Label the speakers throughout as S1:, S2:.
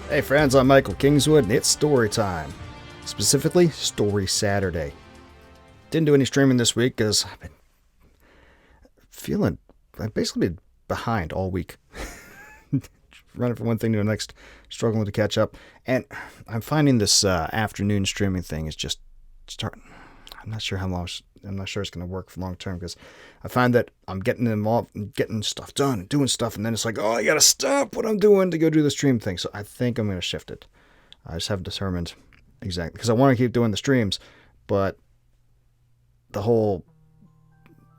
S1: Hey friends, I'm Michael Kingswood, and it's story time. Specifically, Story Saturday. Didn't do any streaming this week because I've basically been behind all week. Running from one thing to the next, struggling to catch up. And I'm finding this afternoon streaming thing is just starting. I'm not sure it's going to work for long term because I find that I'm getting involved and getting stuff done and doing stuff, and then it's like, oh, I got to stop what I'm doing to go do the stream thing. So I think I'm going to shift it. I just haven't determined exactly because I want to keep doing the streams, but the whole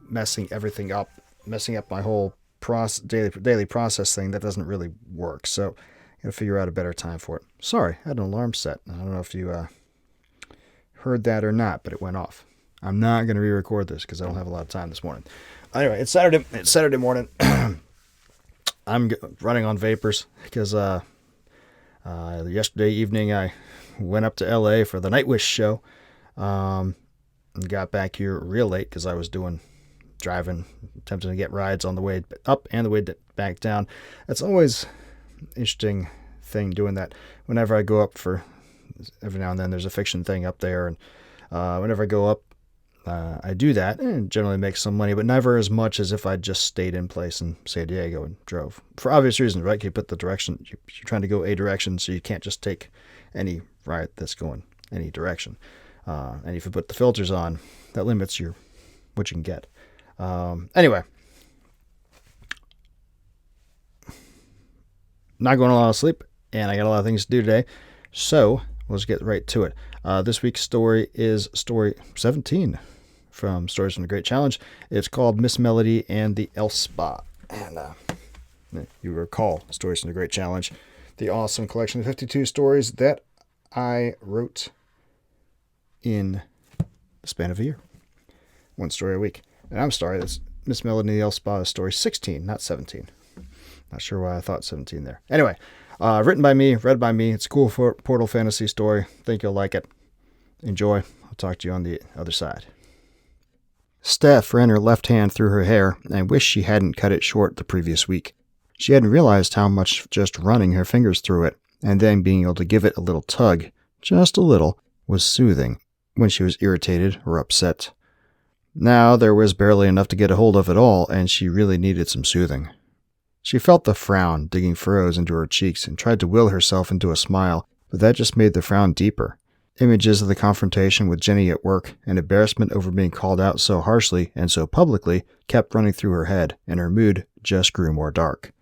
S1: messing up my whole daily process thing, that doesn't really work. So I got to figure out a better time for it. Sorry, I had an alarm set. I don't know if you heard that or not, but it went off. I'm not going to re-record this because I don't have a lot of time this morning. Anyway, it's Saturday morning. I'm running on vapors because yesterday evening I went up to LA for the Nightwish show. And got back here real late because I was driving, attempting to get rides on the way up and the way back down. That's always an interesting thing doing that. Whenever I go up for, every now and then there's a fiction thing up there, and whenever I go up, I do that and generally make some money, but never as much as if I just stayed in place in San Diego and drove. For obvious reasons, right? You put the direction, you're trying to go a direction, so you can't just take any ride that's going any direction. And if you put the filters on, that limits what you can get. Anyway, not going a lot of sleep, and I got a lot of things to do today, so let's get right to it. This week's story is story 17 from Stories from the Great Challenge. It's called Miss Melody and the Elf Spa. And you recall Stories from the Great Challenge, the awesome collection of 52 stories that I wrote in the span of a year. One story a week. And I'm sorry, that's Miss Melody and the Elf Spa is story 16, not 17. Not sure why I thought 17 there. Anyway, written by me, read by me. It's a cool Portal fantasy story. Think you'll like it. Enjoy. I'll talk to you on the other side. Steph ran her left hand through her hair and wished she hadn't cut it short the previous week. She hadn't realized how much just running her fingers through it and then being able to give it a little tug, just a little, was soothing when she was irritated or upset. Now there was barely enough to get a hold of at all, and she really needed some soothing. She felt the frown digging furrows into her cheeks and tried to will herself into a smile, but that just made the frown deeper. Images of the confrontation with Jenny at work and embarrassment over being called out so harshly and so publicly kept running through her head, and her mood just grew more dark.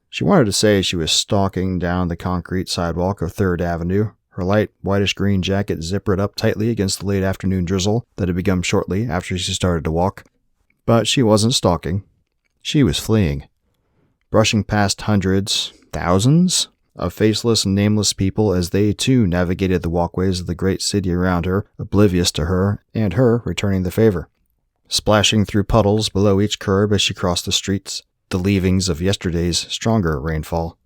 S1: She wanted to say she was stalking down the concrete sidewalk of 3rd Avenue, her light whitish-green jacket zippered up tightly against the late afternoon drizzle that had begun shortly after she started to walk. But she wasn't stalking. She was fleeing. Brushing past hundreds, thousands, of faceless and nameless people as they too navigated the walkways of the great city around her, oblivious to her, and her returning the favor. Splashing through puddles below each curb as she crossed the streets, the leavings of yesterday's stronger rainfall.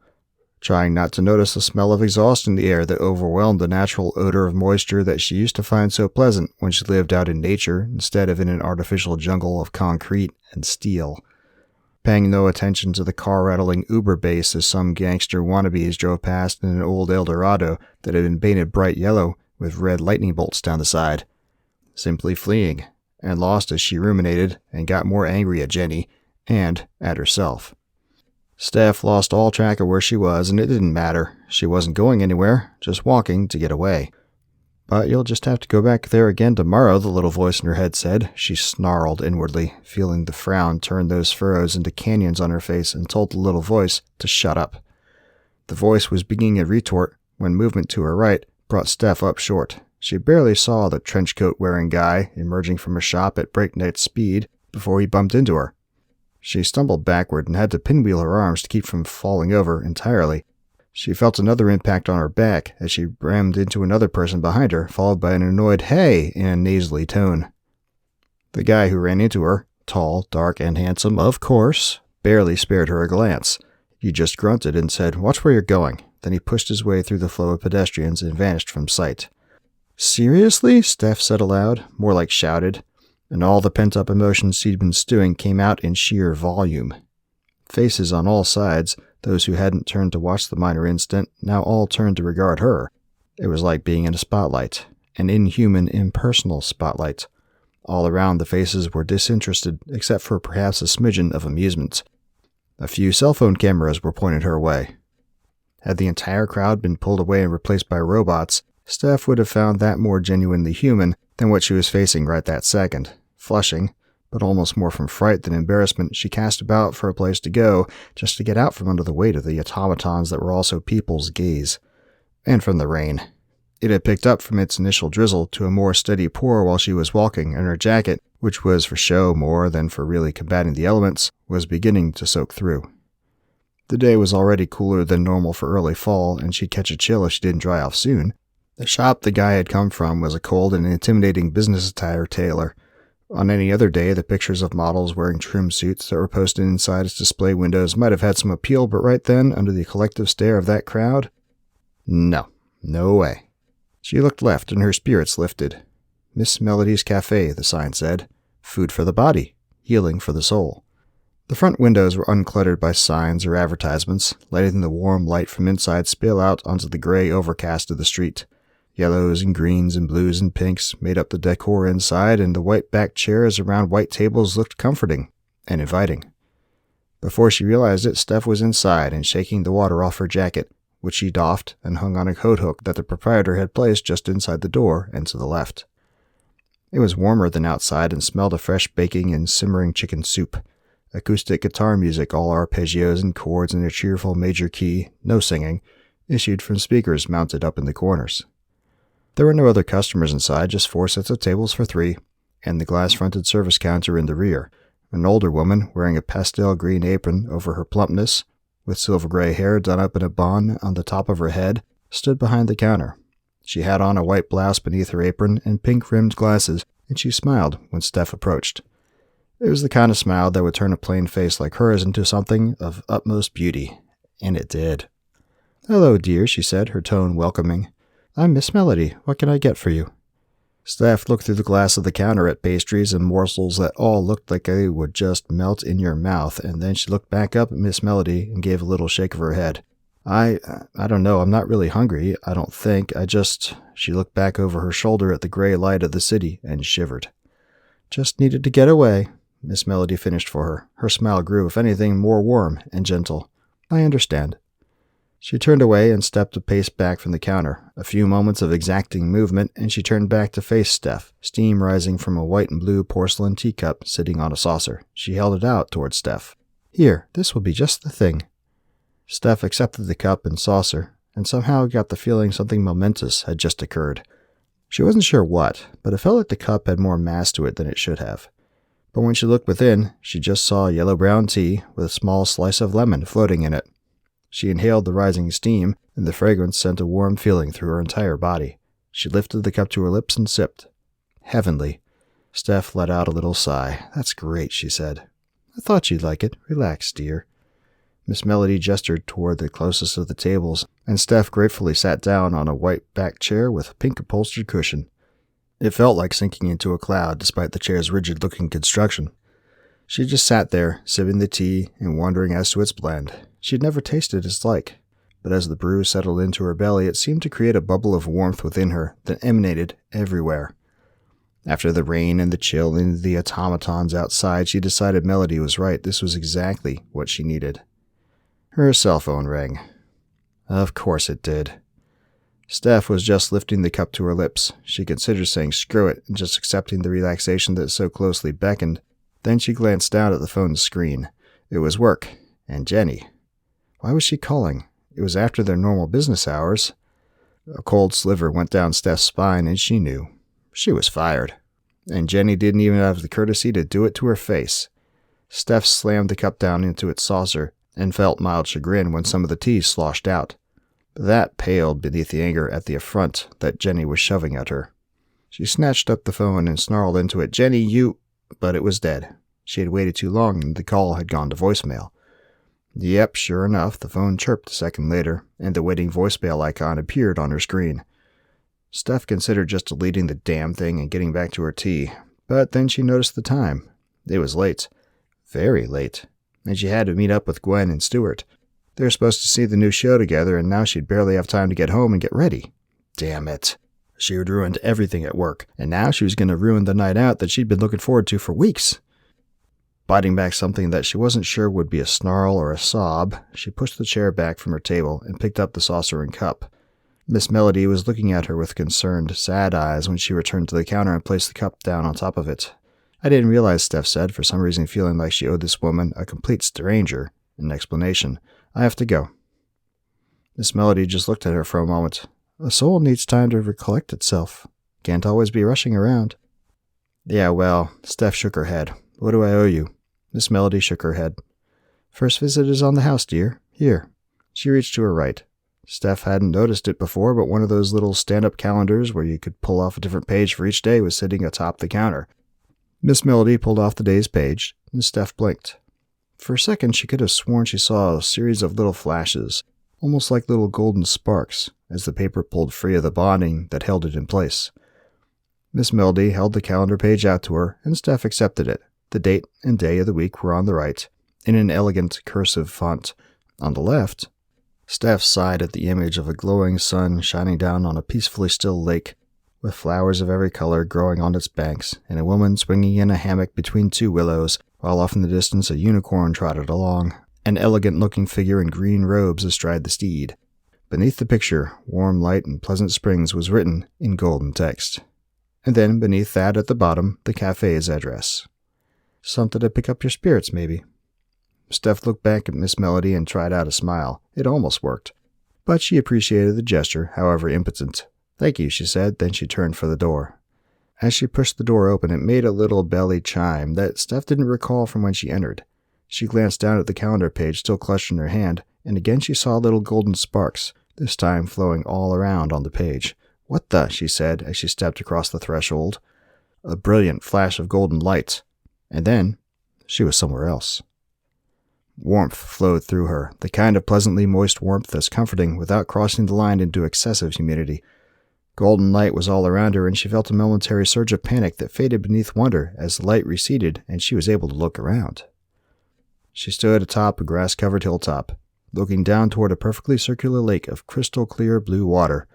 S1: Trying not to notice the smell of exhaust in the air that overwhelmed the natural odor of moisture that she used to find so pleasant when she lived out in nature instead of in an artificial jungle of concrete and steel. Paying no attention to the car-rattling Uber bass as some gangster wannabes drove past in an old Eldorado that had been painted bright yellow with red lightning bolts down the side. Simply fleeing, and lost as she ruminated and got more angry at Jenny and at herself. Steph lost all track of where she was, and it didn't matter. She wasn't going anywhere, just walking to get away. But you'll just have to go back there again tomorrow, the little voice in her head said. She snarled inwardly, feeling the frown turn those furrows into canyons on her face, and told the little voice to shut up. The voice was beginning a retort when movement to her right brought Steph up short. She barely saw the trench-coat-wearing guy emerging from a shop at breakneck speed before he bumped into her. She stumbled backward and had to pinwheel her arms to keep from falling over entirely. She felt another impact on her back as she rammed into another person behind her, followed by an annoyed "hey" in a nasally tone. The guy who ran into her, tall, dark, and handsome, of course, barely spared her a glance. He just grunted and said, "Watch where you're going." Then he pushed his way through the flow of pedestrians and vanished from sight. "Seriously?" Steph said aloud, more like shouted, and all the pent-up emotions she'd been stewing came out in sheer volume. Faces on all sides, Those who hadn't turned to watch the minor incident now all turned to regard her. It was like being in a spotlight, an inhuman, impersonal spotlight. All around, the faces were disinterested, except for perhaps a smidgen of amusement. A few cell phone cameras were pointed her way. Had the entire crowd been pulled away and replaced by robots, Steph would have found that more genuinely human than what she was facing right that second. Flushing, but almost more from fright than embarrassment, she cast about for a place to go, just to get out from under the weight of the automatons that were also people's gaze. And from the rain. It had picked up from its initial drizzle to a more steady pour while she was walking, and her jacket, which was for show more than for really combating the elements, was beginning to soak through. The day was already cooler than normal for early fall, and she'd catch a chill if she didn't dry off soon. The shop the guy had come from was a cold and intimidating business attire tailor. On any other day, the pictures of models wearing trim suits that were posted inside its display windows might have had some appeal, but right then, under the collective stare of that crowd, no way. She looked left, and her spirits lifted. Miss Melody's Cafe, the sign said. Food for the body, healing for the soul. The front windows were uncluttered by signs or advertisements, letting the warm light from inside spill out onto the gray overcast of the street. Yellows and greens and blues and pinks made up the decor inside, and the white-backed chairs around white tables looked comforting and inviting. Before she realized it, Steph was inside and shaking the water off her jacket, which she doffed and hung on a coat hook that the proprietor had placed just inside the door and to the left. It was warmer than outside and smelled of fresh baking and simmering chicken soup. Acoustic guitar music, all arpeggios and chords in a cheerful major key, no singing, issued from speakers mounted up in the corners. There were no other customers inside, just 4 sets of tables for 3, and the glass-fronted service counter in the rear. An older woman, wearing a pastel green apron over her plumpness, with silver-gray hair done up in a bun on the top of her head, stood behind the counter. She had on a white blouse beneath her apron and pink-rimmed glasses, and she smiled when Steph approached. It was the kind of smile that would turn a plain face like hers into something of utmost beauty, and it did. "Hello, dear," she said, her tone welcoming. "I'm Miss Melody. What can I get for you?" Steph looked through the glass of the counter at pastries and morsels that all looked like they would just melt in your mouth, and then she looked back up at Miss Melody and gave a little shake of her head. I don't know. I'm not really hungry, I don't think. She looked back over her shoulder at the gray light of the city and shivered. "Just needed to get away," Miss Melody finished for her. Her smile grew, if anything, more warm and gentle. "I understand." She turned away and stepped a pace back from the counter. A few moments of exacting movement, and she turned back to face Steph, steam rising from a white and blue porcelain teacup sitting on a saucer. She held it out toward Steph. "Here, this will be just the thing." Steph accepted the cup and saucer, and somehow got the feeling something momentous had just occurred. She wasn't sure what, but it felt like the cup had more mass to it than it should have. But when she looked within, she just saw yellow-brown tea with a small slice of lemon floating in it. She inhaled the rising steam, and the fragrance sent a warm feeling through her entire body. She lifted the cup to her lips and sipped. Heavenly. Steph let out a little sigh. "That's great," she said. "I thought you'd like it. Relax, dear." Miss Melody gestured toward the closest of the tables, and Steph gratefully sat down on a white-backed chair with a pink upholstered cushion. It felt like sinking into a cloud, despite the chair's rigid-looking construction. She just sat there, sipping the tea and wondering as to its blend. She'd never tasted its like, but as the brew settled into her belly, it seemed to create a bubble of warmth within her that emanated everywhere. After the rain and the chill and the automatons outside, she decided Melody was right. This was exactly what she needed. Her cell phone rang. Of course it did. Steph was just lifting the cup to her lips. She considered saying screw it and just accepting the relaxation that so closely beckoned. Then she glanced down at the phone's screen. It was work, and Jenny. Why was she calling? It was after their normal business hours. A cold sliver went down Steph's spine, and she knew. She was fired. And Jenny didn't even have the courtesy to do it to her face. Steph slammed the cup down into its saucer and felt mild chagrin when some of the tea sloshed out. That paled beneath the anger at the affront that Jenny was shoving at her. She snatched up the phone and snarled into it, "Jenny, you—" But it was dead. She had waited too long, and the call had gone to voicemail. Yep, sure enough, the phone chirped a second later, and the waiting voicemail icon appeared on her screen. Steph considered just deleting the damn thing and getting back to her tea, but then she noticed the time. It was late. Very late. And she had to meet up with Gwen and Stuart. They were supposed to see the new show together, and now she'd barely have time to get home and get ready. Damn it. She had ruined everything at work, and now she was going to ruin the night out that she'd been looking forward to for weeks. Biting back something that she wasn't sure would be a snarl or a sob, she pushed the chair back from her table and picked up the saucer and cup. Miss Melody was looking at her with concerned, sad eyes when she returned to the counter and placed the cup down on top of it. I didn't realize, Steph said, for some reason feeling like she owed this woman, a complete stranger, an explanation. I have to go. Miss Melody just looked at her for a moment. A soul needs time to recollect itself. Can't always be rushing around. Yeah, well, Steph shook her head. What do I owe you? Miss Melody shook her head. First visit is on the house, dear. Here. She reached to her right. Steph hadn't noticed it before, but one of those little stand-up calendars where you could pull off a different page for each day was sitting atop the counter. Miss Melody pulled off the day's page, and Steph blinked. For a second, she could have sworn she saw a series of little flashes, almost like little golden sparks, as the paper pulled free of the bonding that held it in place. Miss Melody held the calendar page out to her, and Steph accepted it. The date and day of the week were on the right, in an elegant cursive font. On the left, Steph sighed at the image of a glowing sun shining down on a peacefully still lake, with flowers of every color growing on its banks, and a woman swinging in a hammock between two willows, while off in the distance a unicorn trotted along, an elegant-looking figure in green robes astride the steed. Beneath the picture, warm light and pleasant springs was written in golden text. And then, beneath that at the bottom, the cafe's address. Something to pick up your spirits, maybe. Steph looked back at Miss Melody and tried out a smile. It almost worked. But she appreciated the gesture, however impotent. Thank you, she said, then she turned for the door. As she pushed the door open, it made a little belly chime that Steph didn't recall from when she entered. She glanced down at the calendar page still clutched in her hand, and again she saw little golden sparks, this time flowing all around on the page. What the? She said as she stepped across the threshold. A brilliant flash of golden light. And then she was somewhere else. Warmth flowed through her, the kind of pleasantly moist warmth that's comforting without crossing the line into excessive humidity. Golden light was all around her, and she felt a momentary surge of panic that faded beneath wonder as the light receded and she was able to look around. She stood atop a grass-covered hilltop, looking down toward a perfectly circular lake of crystal-clear blue water.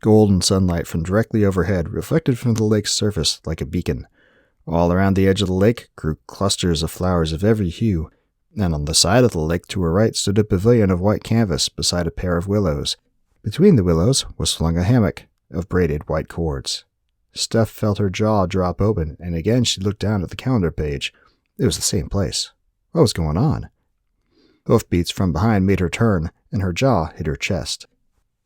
S1: Golden sunlight from directly overhead reflected from the lake's surface like a beacon. All around the edge of the lake grew clusters of flowers of every hue, and on the side of the lake to her right stood a pavilion of white canvas beside a pair of willows. Between the willows was slung a hammock of braided white cords. Steph felt her jaw drop open, and again she looked down at the calendar page. It was the same place. What was going on? Hoofbeats from behind made her turn, and her jaw hit her chest.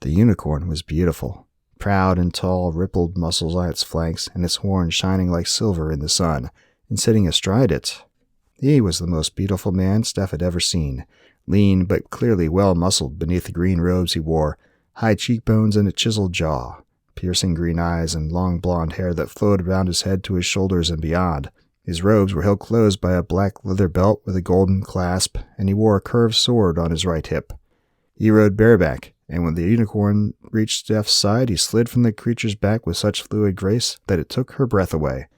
S1: The unicorn was beautiful. Proud and tall, rippled muscles on its flanks, and its horns shining like silver in the sun, and sitting astride it. He was the most beautiful man Steph had ever seen, lean but clearly well-muscled beneath the green robes he wore, high cheekbones and a chiseled jaw, piercing green eyes and long blonde hair that flowed around his head to his shoulders and beyond. His robes were held closed by a black leather belt with a golden clasp, and he wore a curved sword on his right hip. He rode bareback, and when the unicorn reached Steph's side, he slid from the creature's back with such fluid grace that it took her breath away.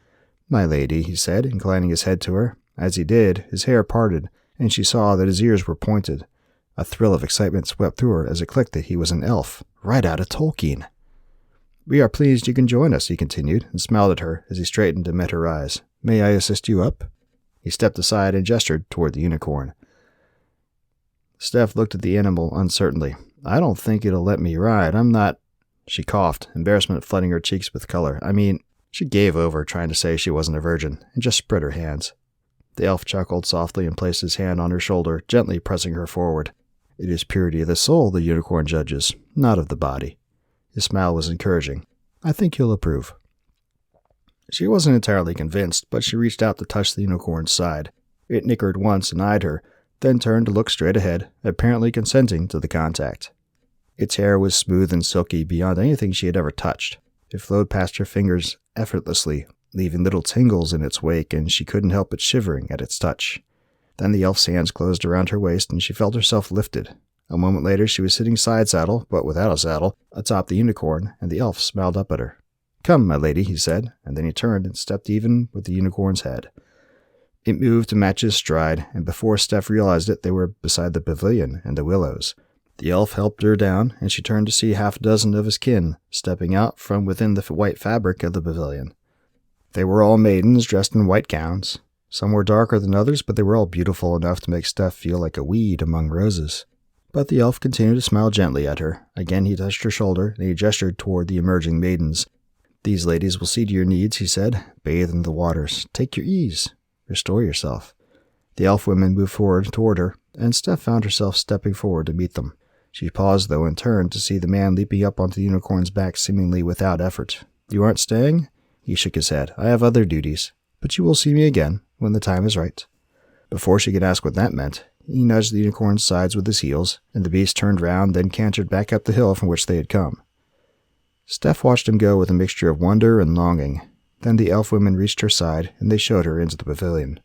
S1: "My lady," he said, inclining his head to her. As he did, his hair parted, and she saw that his ears were pointed. A thrill of excitement swept through her as it clicked that he was an elf, right out of Tolkien. "We are pleased you can join us," he continued, and smiled at her as he straightened and met her eyes. "May I assist you up?" He stepped aside and gestured toward the unicorn. Steph looked at the animal uncertainly. "I don't think it'll let me ride. I'm not—" She coughed, embarrassment flooding her cheeks with color. She gave over, trying to say she wasn't a virgin, and just spread her hands. The elf chuckled softly and placed his hand on her shoulder, gently pressing her forward. "It is purity of the soul the unicorn judges, not of the body." His smile was encouraging. "I think you'll approve." She wasn't entirely convinced, but she reached out to touch the unicorn's side. It nickered once and eyed her, then turned to look straight ahead, apparently consenting to the contact. Its hair was smooth and silky beyond anything she had ever touched. It flowed past her fingers effortlessly, leaving little tingles in its wake, and she couldn't help but shivering at its touch. Then the elf's hands closed around her waist, and she felt herself lifted. A moment later she was sitting side saddle, but without a saddle, atop the unicorn, and the elf smiled up at her. "Come, my lady," he said, and then he turned and stepped even with the unicorn's head. It moved to match his stride, and before Steph realized it, they were beside the pavilion and the willows. The elf helped her down, and she turned to see half a dozen of his kin stepping out from within the white fabric of the pavilion. They were all maidens dressed in white gowns. Some were darker than others, but they were all beautiful enough to make Steph feel like a weed among roses. But the elf continued to smile gently at her. Again he touched her shoulder, and he gestured toward the emerging maidens. "These ladies will see to your needs," he said. "Bathe in the waters. Take your ease. Restore yourself." The elf women moved forward toward her, and Steph found herself stepping forward to meet them. She paused, though, and turned to see the man leaping up onto the unicorn's back seemingly without effort. "You aren't staying?" He shook his head. "I have other duties, but you will see me again when the time is right." Before she could ask what that meant, he nudged the unicorn's sides with his heels, and the beast turned round, then cantered back up the hill from which they had come. Steph watched him go with a mixture of wonder and longing. Then the elf women reached her side, and they showed her into the pavilion.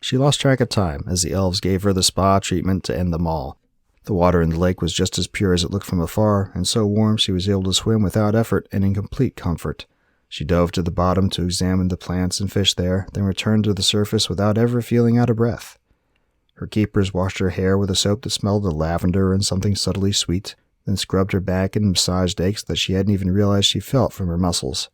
S1: She lost track of time as the elves gave her the spa treatment to end them all. The water in the lake was just as pure as it looked from afar, and so warm she was able to swim without effort and in complete comfort. She dove to the bottom to examine the plants and fish there, then returned to the surface without ever feeling out of breath. Her keepers washed her hair with a soap that smelled of lavender and something subtly sweet, then scrubbed her back and massaged aches that she hadn't even realized she felt from her muscles.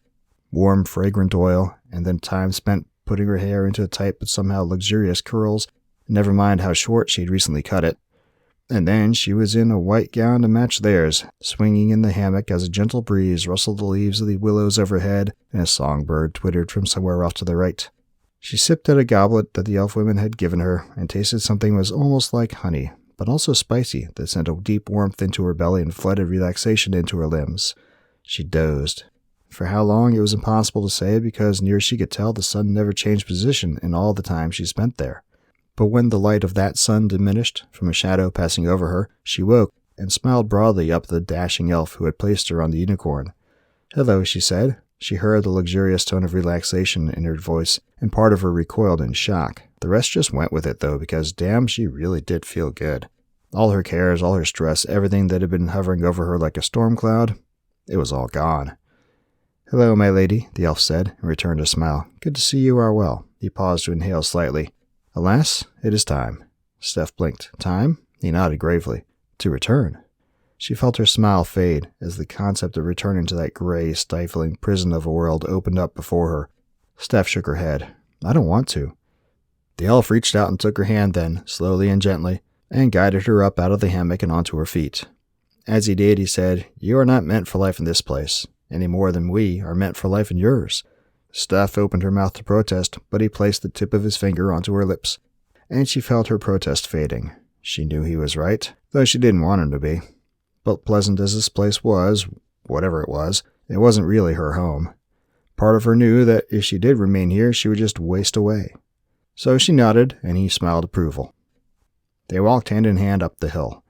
S1: Warm, fragrant oil, and then time spent putting her hair into tight but somehow luxurious curls, never mind how short she had recently cut it. And then she was in a white gown to match theirs, swinging in the hammock as a gentle breeze rustled the leaves of the willows overhead and a songbird twittered from somewhere off to the right. She sipped at a goblet that the elf women had given her and tasted something that was almost like honey, but also spicy, that sent a deep warmth into her belly and flooded relaxation into her limbs. She dozed. For how long it was impossible to say, because near as she could tell the sun never changed position in all the time she spent there. But when the light of that sun diminished, from a shadow passing over her, she woke and smiled broadly up at the dashing elf who had placed her on the unicorn. "Hello," she said. She heard the luxurious tone of relaxation in her voice, and part of her recoiled in shock. The rest just went with it, though, because damn, she really did feel good. All her cares, all her stress, everything that had been hovering over her like a storm cloud, it was all gone. "Hello, my lady," the elf said, and returned a smile. "Good to see you are well." He paused to inhale slightly. "Alas, it is time." Steph blinked. "Time?" He nodded gravely. "To return." She felt her smile fade as the concept of returning to that gray, stifling prison of a world opened up before her. Steph shook her head. "I don't want to." The elf reached out and took her hand then, slowly and gently, and guided her up out of the hammock and onto her feet. As he did, he said, "You are not meant for life in this place, any more than we are meant for life in yours." Steph opened her mouth to protest, but he placed the tip of his finger onto her lips, and she felt her protest fading. She knew he was right, though she didn't want him to be. But pleasant as this place was, whatever it wasn't really her home. Part of her knew that if she did remain here, she would just waste away. So she nodded, and he smiled approval. They walked hand in hand up the hill.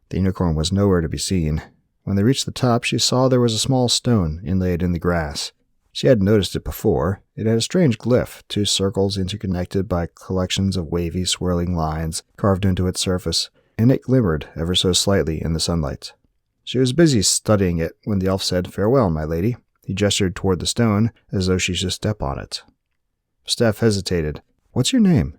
S1: The unicorn was nowhere to be seen. When they reached the top, she saw there was a small stone inlaid in the grass. She hadn't noticed it before. It had a strange glyph, 2 circles interconnected by collections of wavy, swirling lines carved into its surface, and it glimmered ever so slightly in the sunlight. She was busy studying it when the elf said, "Farewell, my lady." He gestured toward the stone, as though she should step on it. Steph hesitated. "What's your name?"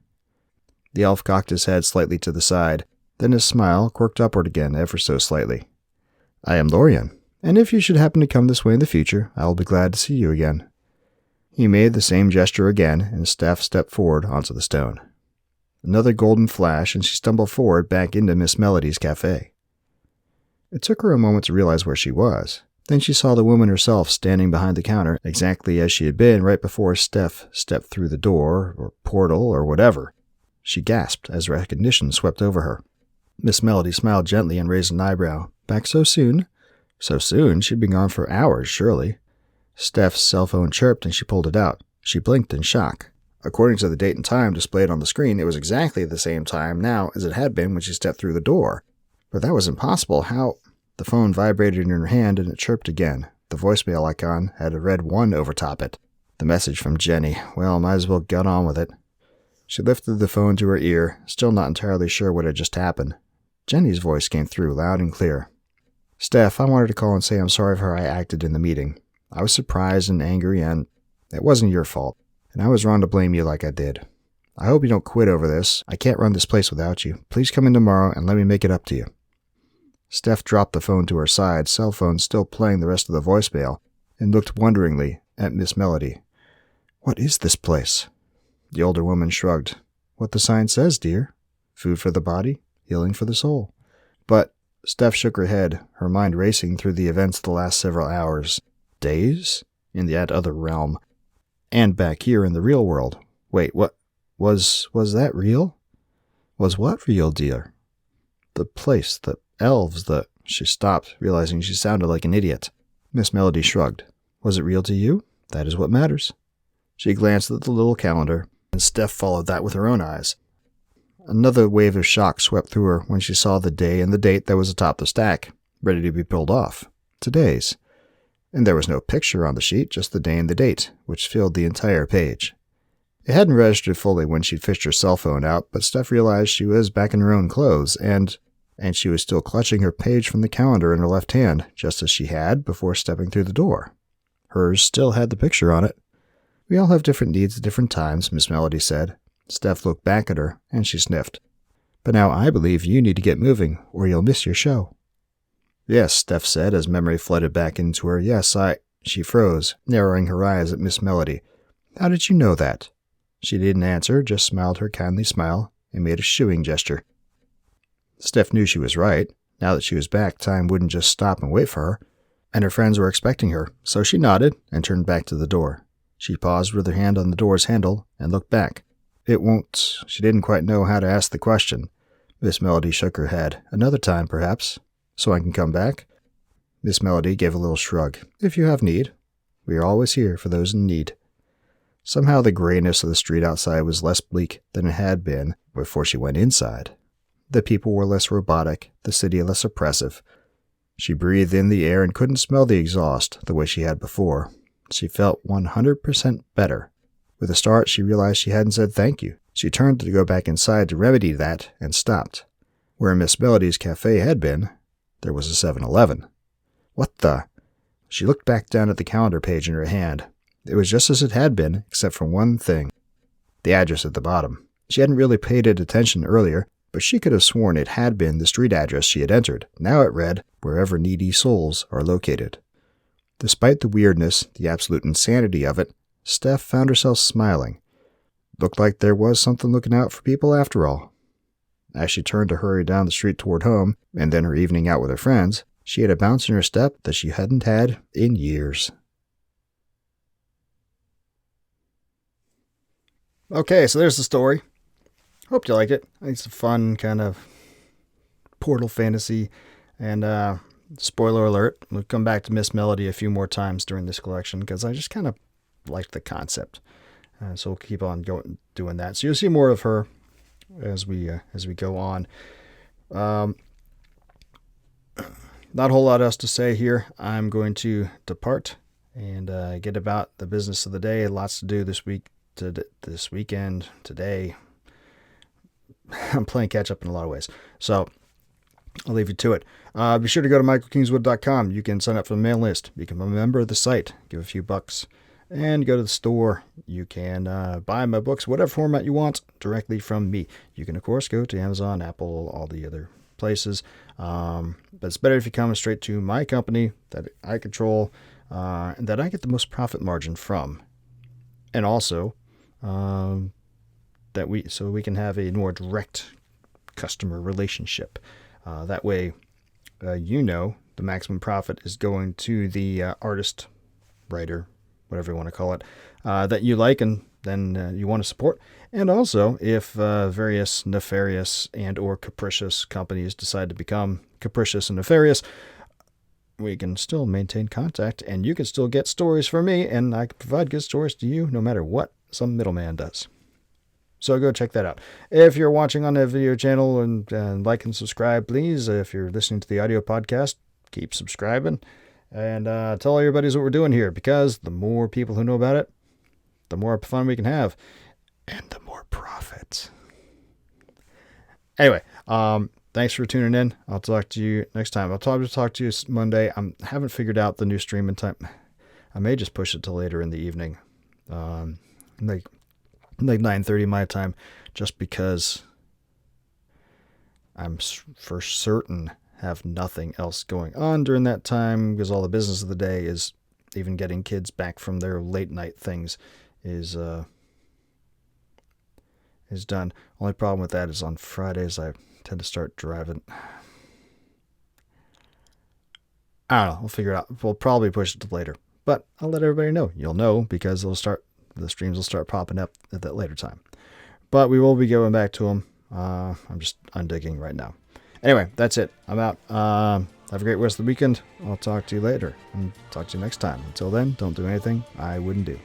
S1: The elf cocked his head slightly to the side, then his smile quirked upward again ever so slightly. "I am Lorian, and if you should happen to come this way in the future, I will be glad to see you again." He made the same gesture again, and Steph stepped forward onto the stone. Another golden flash, and she stumbled forward back into Miss Melody's cafe. It took her a moment to realize where she was. Then she saw the woman herself standing behind the counter, exactly as she had been right before Steph stepped through the door, or portal, or whatever. She gasped as recognition swept over her. Miss Melody smiled gently and raised an eyebrow. "Back so soon?" So soon? She'd been gone for hours, surely. Steph's cell phone chirped and she pulled it out. She blinked in shock. According to the date and time displayed on the screen, it was exactly the same time now as it had been when she stepped through the door. But that was impossible. How? The phone vibrated in her hand and it chirped again. The voicemail icon had a red 1 overtop it. The message from Jenny. Well, might as well get on with it. She lifted the phone to her ear, still not entirely sure what had just happened. Jenny's voice came through loud and clear. "Steph, I wanted to call and say I'm sorry for how I acted in the meeting. I was surprised and angry, and it wasn't your fault, and I was wrong to blame you like I did. I hope you don't quit over this. I can't run this place without you. Please come in tomorrow and let me make it up to you. Steph dropped the phone to her side, cell phone still playing the rest of the voicemail, and looked wonderingly at Miss Melody. What is this place? The older woman shrugged. What the sign says, dear. Food for the body, healing for the soul. But Steph shook her head, her mind racing through the events of the last several hours. Days? In that other realm. And back here in the real world. Wait, what? Was that real? Was what real, dear? The place, the elves, She stopped, realizing she sounded like an idiot. Miss Melody shrugged. Was it real to you? That is what matters. She glanced at the little calendar, and Steph followed that with her own eyes. Another wave of shock swept through her when she saw the day and the date that was atop the stack, ready to be pulled off. Today's. And there was no picture on the sheet, just the day and the date, which filled the entire page. It hadn't registered fully when she'd fished her cell phone out, but Steph realized she was back in her own clothes, and she was still clutching her page from the calendar in her left hand, just as she had before stepping through the door. Hers still had the picture on it. We all have different needs at different times, Miss Melody said. Steph looked back at her, and she sniffed. But now I believe you need to get moving, or you'll miss your show. Yes, Steph said as memory flooded back into her. Yes, She froze, narrowing her eyes at Miss Melody. How did you know that? She didn't answer, just smiled her kindly smile, and made a shooing gesture. Steph knew she was right. Now that she was back, time wouldn't just stop and wait for her, and her friends were expecting her, so she nodded and turned back to the door. She paused with her hand on the door's handle and looked back. It won't... She didn't quite know how to ask the question. Miss Melody shook her head. Another time, perhaps. So I can come back? Miss Melody gave a little shrug. If you have need. We are always here for those in need. Somehow the grayness of the street outside was less bleak than it had been before she went inside. The people were less robotic, the city less oppressive. She breathed in the air and couldn't smell the exhaust the way she had before. She felt 100% better. With a start, she realized she hadn't said thank you. She turned to go back inside to remedy that and stopped. Where Miss Melody's cafe had been, there was a 7-Eleven. What the? She looked back down at the calendar page in her hand. It was just as it had been, except for one thing. The address at the bottom. She hadn't really paid it attention earlier, but she could have sworn it had been the street address she had entered. Now it read, wherever needy souls are located. Despite the weirdness, the absolute insanity of it, Steph found herself smiling. Looked like there was something looking out for people after all. As she turned to hurry down the street toward home, and then her evening out with her friends, she had a bounce in her step that she hadn't had in years. Okay, so there's the story. Hope you like it. I think it's a fun kind of portal fantasy. And spoiler alert, we'll come back to Miss Melody a few more times during this collection because I just kind of liked the concept. So we'll keep on doing that. So you'll see more of her as we go on. Not a whole lot else to say here. I'm going to depart and get about the business of the day. Lots to do this weekend, today. I'm playing catch up in a lot of ways. So I'll leave you to it. Be sure to go to michaelkingswood.com. You can sign up for the mailing list, become a member of the site, give a few bucks, and go to the store. You can buy my books, whatever format you want, directly from me. You can, of course, go to Amazon, Apple, all the other places. But it's better if you come straight to my company that I control and that I get the most profit margin from. And also, so we can have a more direct customer relationship. That way, the maximum profit is going to the artist, writer, whatever you want to call it, that you like and then you want to support. And also, if various nefarious and or capricious companies decide to become capricious and nefarious, we can still maintain contact, and you can still get stories from me, and I can provide good stories to you no matter what some middleman does. So go check that out. If you're watching on the video channel and like and subscribe, please. If you're listening to the audio podcast, keep subscribing. And tell all your buddies what we're doing here, because the more people who know about it, the more fun we can have. And the more profit. Anyway, thanks for tuning in. I'll talk to you next time. I'll talk to you Monday. I haven't figured out the new streaming time. I may just push it till later in the evening. like 9:30 my time, just because I'm for certain have nothing else going on during that time, because all the business of the day is even getting kids back from their late night things is done. Only problem with that is on Fridays I tend to start driving. I don't know. We'll figure it out. We'll probably push it to later, but I'll let everybody know. You'll know because the streams will start popping up at that later time. But we will be going back to them. I'm just undigging right now. Anyway, that's it. I'm out. Have a great rest of the weekend. I'll talk to you later and talk to you next time. Until then, don't do anything I wouldn't do.